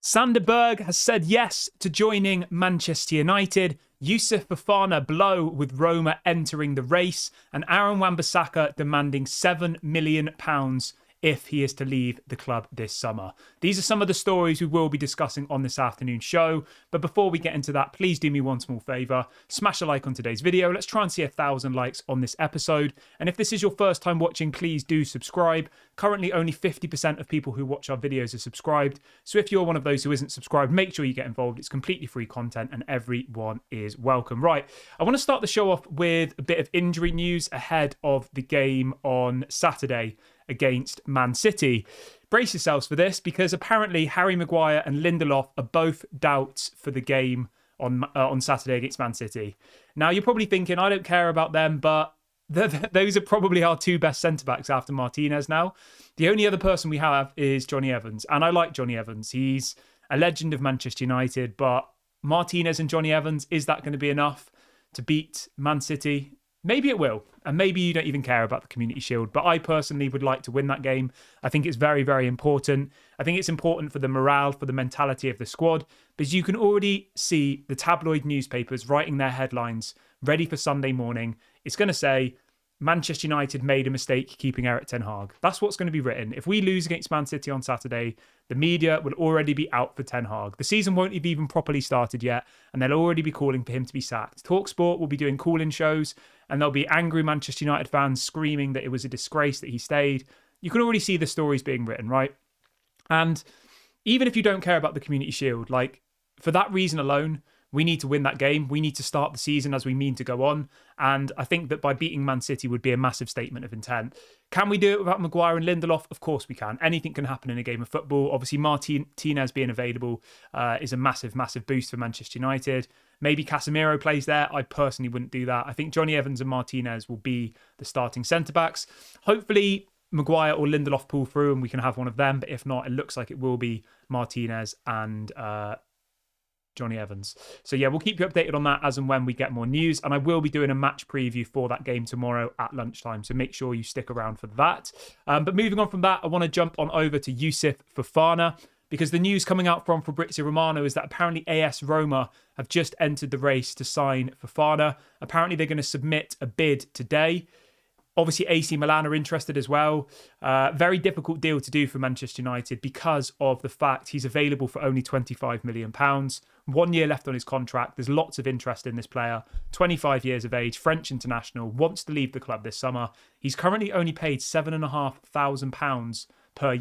Sander Berge has said yes to joining Manchester United. Youssouf Fofana blow with Roma entering the race. And Aaron Wan-Bissaka demanding £7 million if he is to leave the club this summer. These are some of the stories we will be discussing on this afternoon's show. But before we get into that, please do me one small favour. Smash a like on today's video. Let's try and see 1,000 likes on this episode. And if this is your first time watching, please do subscribe. Currently, only 50% of people who watch our videos are subscribed. So if you're one of those who isn't subscribed, make sure you get involved. It's completely free content and everyone is welcome. Right, I want to start the show off with a bit of injury news ahead of the game on Saturday against Man City. Brace yourselves for this, because apparently Harry Maguire and Lindelof are both doubts for the game on Saturday against Man City. Now, you're probably thinking, I don't care about them, but those are probably our two best centre-backs after Martinez now. The only other person we have is Johnny Evans, and I like Johnny Evans. He's a legend of Manchester United, but Martinez and Johnny Evans, is that going to be enough to beat Man City? Maybe it will, and maybe you don't even care about the Community Shield, but I personally would like to win that game. I think it's very, very important. I think it's important for the morale, for the mentality of the squad, because you can already see the tabloid newspapers writing their headlines ready for Sunday morning. It's going to say, Manchester United made a mistake keeping Erik ten Hag. That's what's going to be written. If we lose against Man City on Saturday, the media will already be out for ten Hag. The season won't have even properly started yet, and they'll already be calling for him to be sacked. TalkSport will be doing call-in shows, and there'll be angry Manchester United fans screaming that it was a disgrace that he stayed. You can already see the stories being written, right? And even if you don't care about the Community Shield, like, for that reason alone, we need to win that game. We need to start the season as we mean to go on. And I think that by beating Man City would be a massive statement of intent. Can we do it without Maguire and Lindelof? Of course we can. Anything can happen in a game of football. Obviously, Martinez being available is a massive, massive boost for Manchester United. Maybe Casemiro plays there. I personally wouldn't do that. I think Johnny Evans and Martinez will be the starting centre-backs. Hopefully, Maguire or Lindelof pull through and we can have one of them. But if not, it looks like it will be Martinez and Johnny Evans. So yeah, we'll keep you updated on that as and when we get more news. And I will be doing a match preview for that game tomorrow at lunchtime. So make sure you stick around for that. But moving on from that, I want to jump on over to Youssouf Fofana, because the news coming out from Fabrizio Romano is that apparently AS Roma have just entered the race to sign Fofana. Apparently they're going to submit a bid today. Obviously, AC Milan are interested as well. Very difficult deal to do for Manchester United because of the fact he's available for only £25 million. 1 year left on his contract. There's lots of interest in this player. 25 years of age, French international, wants to leave the club this summer. He's currently only paid £7,500 per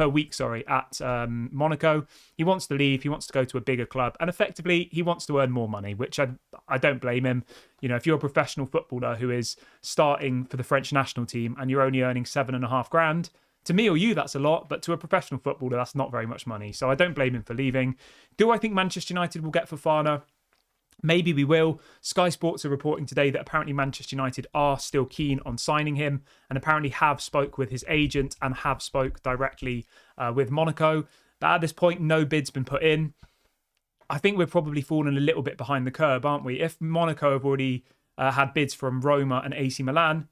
week, at Monaco. He wants to leave. He wants to go to a bigger club, and effectively he wants to earn more money, which I don't blame him. You know, if you're a professional footballer who is starting for the French national team and you're only earning £7,500, to me or you, that's a lot, but to a professional footballer, that's not very much money. So I don't blame him for leaving. Do I think Manchester United will get Fofana? Maybe we will. Sky Sports are reporting today that apparently Manchester United are still keen on signing him, and apparently have spoke with his agent and have spoke directly with Monaco. But at this point, no bid's been put in. I think we're probably falling a little bit behind the curve, aren't we? If Monaco have already had bids from Roma and AC Milan,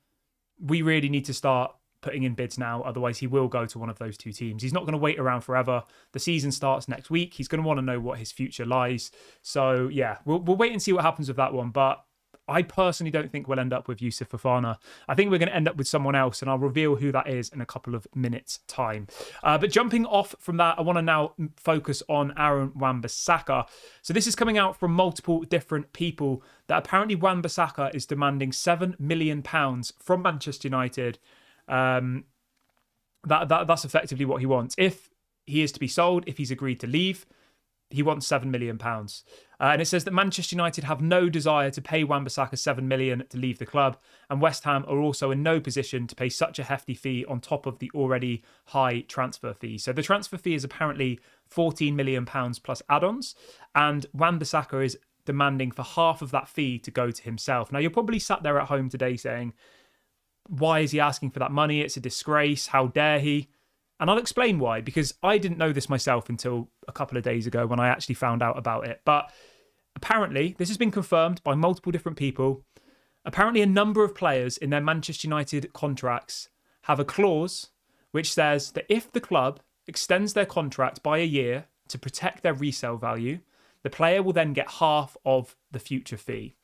we really need to start putting in bids now. Otherwise, he will go to one of those two teams. He's not going to wait around forever. The season starts next week. He's going to want to know what his future lies. So, yeah, we'll wait and see what happens with that one. But I personally don't think we'll end up with Youssouf Fofana. I think we're going to end up with someone else, and I'll reveal who that is in a couple of minutes' time. But jumping off from that, I want to now focus on Aaron Wan-Bissaka. So this is coming out from multiple different people that apparently Wan-Bissaka is demanding £7 million from Manchester United. That's effectively what he wants. If he is to be sold, if he's agreed to leave, he wants £7 million. And it says that Manchester United have no desire to pay Wan-Bissaka £7 million to leave the club, and West Ham are also in no position to pay such a hefty fee on top of the already high transfer fee. So the transfer fee is apparently £14 million plus add-ons, and Wan-Bissaka is demanding for half of that fee to go to himself. Now, you're probably sat there at home today saying, why is he asking for that money? It's a disgrace. How dare he? And I'll explain why, because I didn't know this myself until a couple of days ago when I actually found out about it. But apparently, this has been confirmed by multiple different people. Apparently, a number of players in their Manchester United contracts have a clause which says that if the club extends their contract by a year to protect their resale value. The player will then get half of the future fee.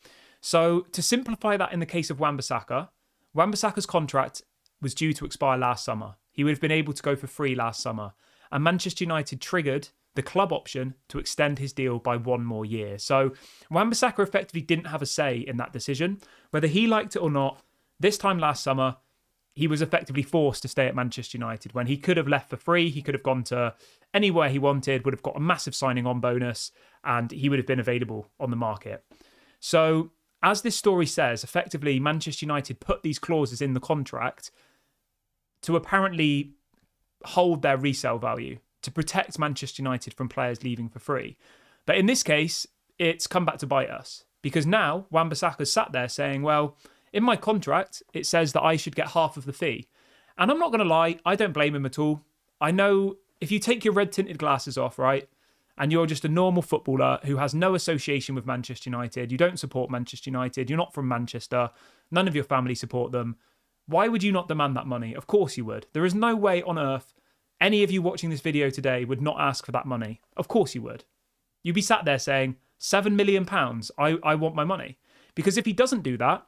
So to simplify that in the case of Wan-Bissaka, Wan-Bissaka's contract was due to expire last summer. He would have been able to go for free last summer. And Manchester United triggered the club option to extend his deal by 1 more year. So Wan-Bissaka effectively didn't have a say in that decision. Whether he liked it or not, this time last summer, he was effectively forced to stay at Manchester United when he could have left for free. He could have gone to anywhere he wanted, would have got a massive signing on bonus, and he would have been available on the market. So as this story says, effectively Manchester United put these clauses in the contract to apparently hold their resale value, to protect Manchester United from players leaving for free. But in this case, it's come back to bite us, because now Wan-Bissaka's sat there saying, well, in my contract, it says that I should get half of the fee. And I'm not going to lie, I don't blame him at all. I know if you take your red-tinted glasses off, right, and you're just a normal footballer who has no association with Manchester United, you don't support Manchester United, you're not from Manchester, none of your family support them, why would you not demand that money? Of course you would. There is no way on earth any of you watching this video today would not ask for that money. Of course you would. You'd be sat there saying, £7 million, I want my money. Because if he doesn't do that,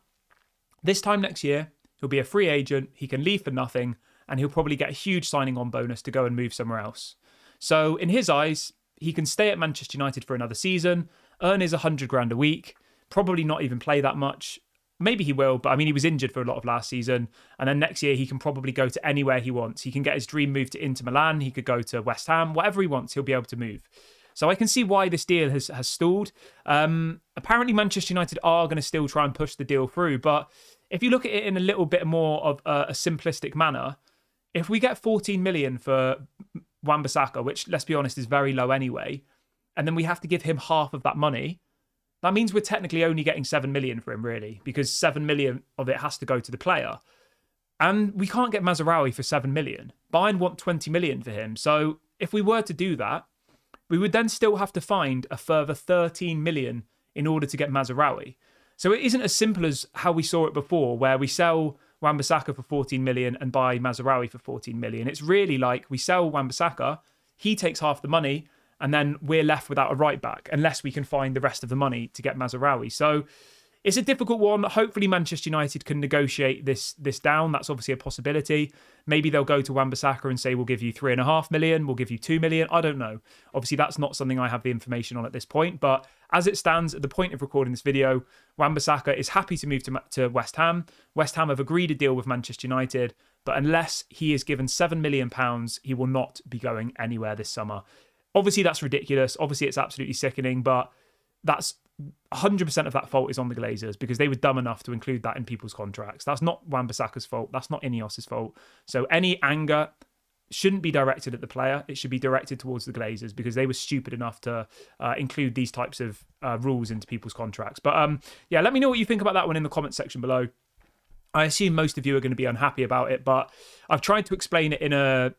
this time next year, he'll be a free agent, he can leave for nothing, and he'll probably get a huge signing on bonus to go and move somewhere else. So in his eyes, he can stay at Manchester United for another season, earn his 100 grand a week, probably not even play that much. Maybe he will, but I mean, he was injured for a lot of last season. And then next year, he can probably go to anywhere he wants. He can get his dream move to Inter Milan. He could go to West Ham. Whatever he wants, he'll be able to move. So I can see why this deal has stalled. Apparently, Manchester United are going to still try and push the deal through. But if you look at it in a little bit more of a simplistic manner, if we get 14 million for Wan-Bissaka, which, let's be honest, is very low anyway, and then we have to give him half of that money, that means we're technically only getting 7 million for him, really, because 7 million of it has to go to the player. And we can't get Mazraoui for 7 million. Bayern want 20 million for him. So if we were to do that, we would then still have to find a further 13 million in order to get Mazraoui. So it isn't as simple as how we saw it before, where we sell Wan-Bissaka for 14 million and buy Mazraoui for 14 million. It's really like we sell Wan-Bissaka, he takes half the money, and then we're left without a right back unless we can find the rest of the money to get Mazraoui. So it's a difficult one. Hopefully Manchester United can negotiate this down. That's obviously a possibility. Maybe they'll go to Wan-Bissaka and say, we'll give you 3.5 million, we'll give you 2 million. I don't know. Obviously, that's not something I have the information on at this point. But as it stands, at the point of recording this video, Wan-Bissaka is happy to move to West Ham. West Ham have agreed a deal with Manchester United, but unless he is given £7 million, he will not be going anywhere this summer. Obviously, that's ridiculous. Obviously, it's absolutely sickening, but that's 100% of that fault is on the Glazers because they were dumb enough to include that in people's contracts. That's not Wan-Bissaka's fault. That's not Ineos's fault. So any anger shouldn't be directed at the player. It should be directed towards the Glazers because they were stupid enough to include these types of rules into people's contracts. But yeah, let me know what you think about that one in the comment section below. I assume most of you are going to be unhappy about it, but I've tried to explain it in a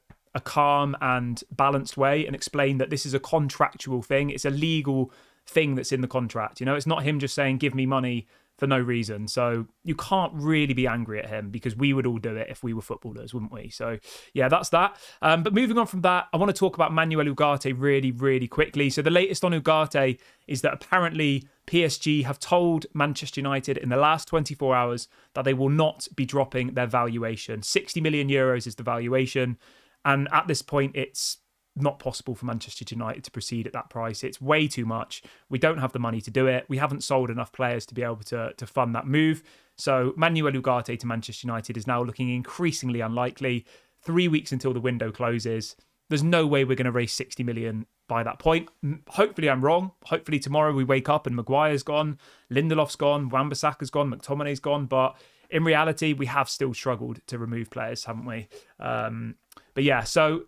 calm and balanced way and explain that this is a contractual thing. It's a legal thing that's in the contract. You know, it's not him just saying, give me money for no reason. So you can't really be angry at him because we would all do it if we were footballers, wouldn't we? So yeah, that's that. But moving on from that, I want to talk about Manuel Ugarte really, really quickly. So the latest on Ugarte is that apparently PSG have told Manchester United in the last 24 hours that they will not be dropping their valuation. 60 million euros is the valuation. And at this point, it's not possible for Manchester United to proceed at that price. It's way too much. We don't have the money to do it. We haven't sold enough players to be able to fund that move. So Manuel Ugarte to Manchester United is now looking increasingly unlikely. 3 weeks until the window closes. There's no way we're going to raise 60 million by that point. Hopefully I'm wrong. Hopefully tomorrow we wake up and Maguire's gone, Lindelof's gone, Wan-Bissaka's gone, McTominay's gone. But in reality, we have still struggled to remove players, haven't we? But yeah, so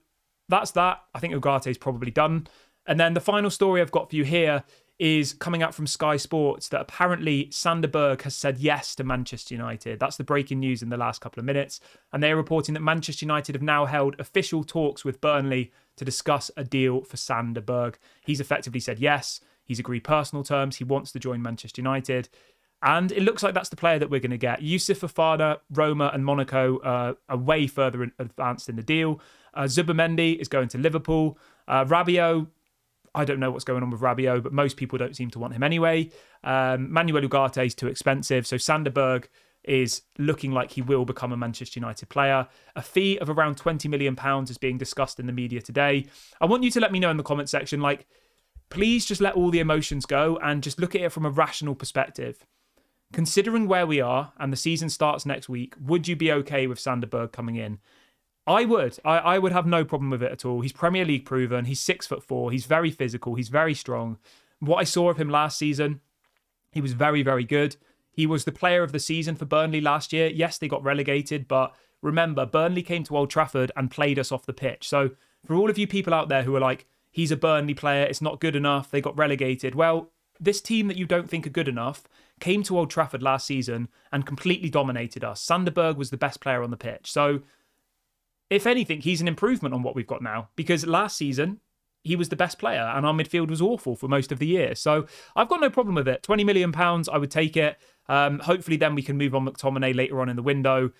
that's that. I think Ugarte is probably done. And then the final story I've got for you here is coming out from Sky Sports that apparently Sander Berge has said yes to Manchester United. That's the breaking news in the last couple of minutes. And they're reporting that Manchester United have now held official talks with Burnley to discuss a deal for Sander Berge. He's effectively said yes. He's agreed personal terms. He wants to join Manchester United. And it looks like that's the player that we're going to get. Youssouf Fofana, Roma and Monaco are way further advanced in the deal. Zubimendi is going to Liverpool. Rabiot, I don't know what's going on with Rabiot, but most people don't seem to want him anyway. Manuel Ugarte is too expensive. So Sander Berge is looking like he will become a Manchester United player. A fee of around £20 million is being discussed in the media today. I want you to let me know in the comment section, like, please just let all the emotions go and just look at it from a rational perspective. Considering where we are and the season starts next week, would you be okay with Sander Berge coming in? I would. I would have no problem with it at all. He's Premier League proven. He's 6'4". He's very physical. He's very strong. What I saw of him last season, he was very, very good. He was the player of the season for Burnley last year. Yes, they got relegated, but remember, Burnley came to Old Trafford and played us off the pitch. So for all of you people out there who are like, he's a Burnley player, it's not good enough, they got relegated. Well, this team that you don't think are good enough came to Old Trafford last season and completely dominated us. Sander Berge was the best player on the pitch. So if anything, he's an improvement on what we've got now, because last season he was the best player and our midfield was awful for most of the year. So I've got no problem with it. £20 million, I would take it. Hopefully then we can move on McTominay later on in the window.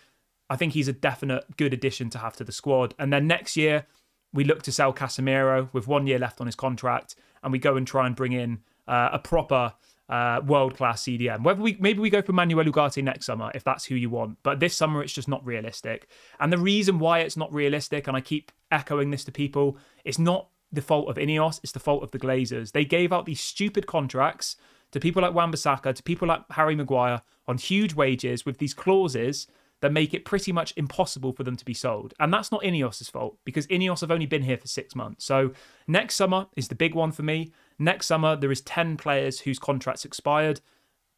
I think he's a definite good addition to have to the squad. And then next year we look to sell Casemiro with 1 year left on his contract, and we go and try and bring in a proper world-class CDM. Maybe we go for Manuel Ugarte next summer, if that's who you want. But this summer, it's just not realistic. And the reason why it's not realistic, and I keep echoing this to people, it's not the fault of Ineos, it's the fault of the Glazers. They gave out these stupid contracts to people like Wan-Bissaka, to people like Harry Maguire, on huge wages with these clauses that make it pretty much impossible for them to be sold. And that's not Ineos' fault, because Ineos have only been here for 6 months. So next summer is the big one for me. Next summer, there is 10 players whose contracts expired.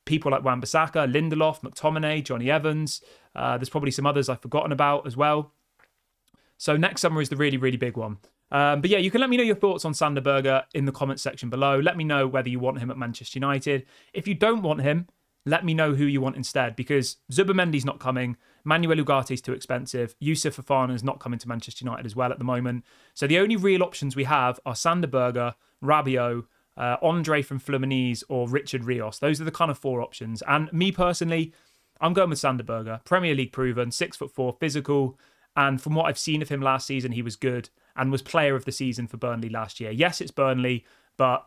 People like Wan-Bissaka, Lindelof, McTominay, Johnny Evans. There's probably some others I've forgotten about as well. So next summer is the really, really big one. But yeah, you can let me know your thoughts on Sander Berge in the comment section below. Let me know whether you want him at Manchester United. If you don't want him, let me know who you want instead, because Zubimendi's not coming. Manuel Ugarte's too expensive. Youssouf Fofana's not coming to Manchester United as well at the moment. So the only real options we have are Sander Berge, Rabiot, Andre from Fluminense, or Richard Rios. Those are the kind of 4 options. And me personally, I'm going with Sander Berge. Premier League proven, 6'4", physical. And from what I've seen of him last season, he was good and was player of the season for Burnley last year. Yes, it's Burnley, but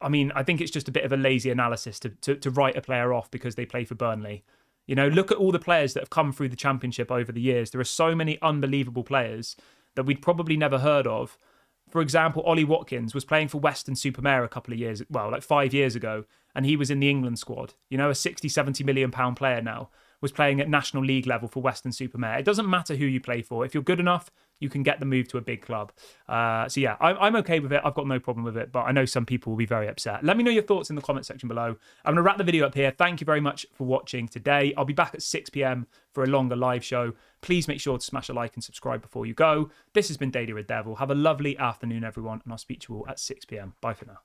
I mean, I think it's just a bit of a lazy analysis to write a player off because they play for Burnley. You know, look at all the players that have come through the Championship over the years. There are so many unbelievable players that we'd probably never heard of. For example, Ollie Watkins was playing for Western-super-Mare a couple of years, well, like 5 years ago, and he was in the England squad. You know, a 60, 70 million pound player now was playing at National League level for Western-super-Mare. It doesn't matter who you play for. If you're good enough, you can get the move to a big club. So yeah, I'm okay with it. I've got no problem with it, but I know some people will be very upset. Let me know your thoughts in the comment section below. I'm going to wrap the video up here. Thank you very much for watching today. I'll be back at 6 PM for a longer live show. Please make sure to smash a like and subscribe before you go. This has been Daily Red Devil. Have a lovely afternoon, everyone, and I'll speak to you all at 6 PM. Bye for now.